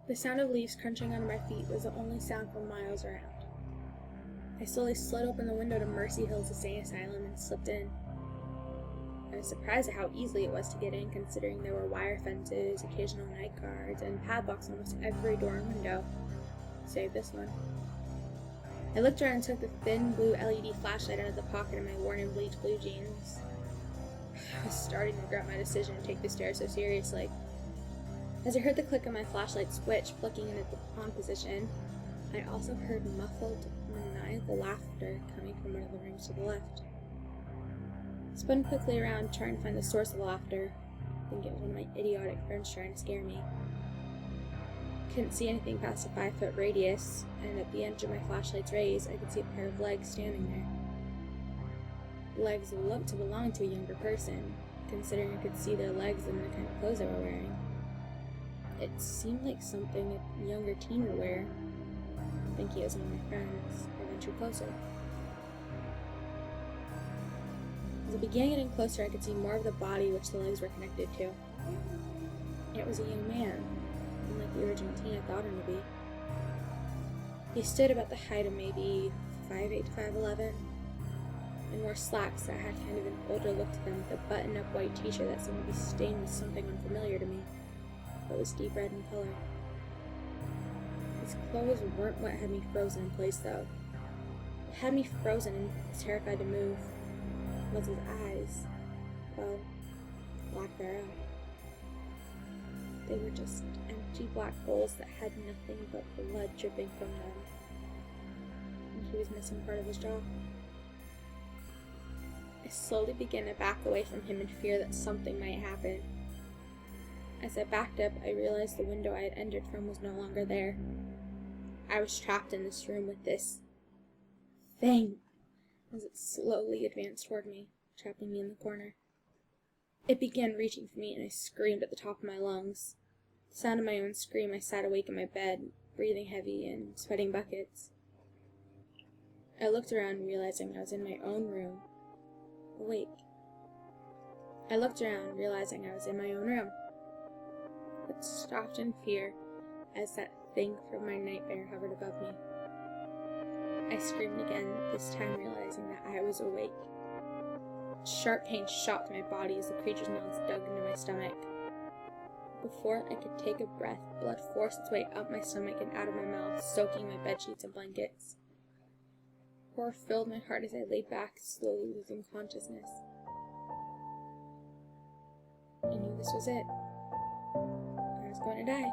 The sound of leaves crunching under my feet was the only sound for miles around. I slowly slid open the window to Mercy Hill's insane asylum and slipped in. I was surprised at how easily it was to get in, considering there were wire fences, occasional night guards, and padlocks on almost every door and window, save this one. I looked around and took the thin blue LED flashlight out of the pocket of my worn and bleached blue jeans. I was starting to regret my decision to take the stairs so seriously. As I heard the click of my flashlight switch flicking into the on position, I also heard muffled, maniacal laughter coming from one of the rooms to the left. I spun quickly around, trying to find the source of the laughter, thinking it was one of my idiotic friends trying to scare me. I couldn't see anything past a 5-foot radius, and at the edge of my flashlight's rays, I could see a pair of legs standing there. The legs looked to belong to a younger person, considering I could see their legs and the kind of clothes they were wearing. It seemed like something a younger teen would wear. I think he was one of my friends. I ventured closer. As I began getting closer, I could see more of the body which the legs were connected to. It was a young man, unlike the original teen I thought him to be. He stood about the height of maybe 5'8" to 5'11", and wore slacks that had kind of an older look to them, with a button-up white t-shirt that seemed to be stained with something unfamiliar to me, but was deep red in color. His clothes weren't what had me frozen in place, though. What had me frozen and was terrified to move was his eyes. Well, lack thereof. They were just empty black holes that had nothing but blood dripping from them. And he was missing part of his jaw. I slowly began to back away from him in fear that something might happen. As I backed up, I realized the window I had entered from was no longer there. I was trapped in this room with this thing, as it slowly advanced toward me, trapping me in the corner. It began reaching for me, and I screamed at the top of my lungs. At the sound of my own scream, I sat awake in my bed, breathing heavy and sweating buckets. I looked around, realizing I was in my own room, awake. But stopped in fear as that thing from my nightmare hovered above me. I screamed again, this time realizing that I was awake. Sharp pain shot through my body as the creature's nails dug into my stomach. Before I could take a breath, blood forced its way up my stomach and out of my mouth, soaking my bedsheets and blankets. Horror filled my heart as I lay back, slowly losing consciousness. I knew this was it. I was going to die.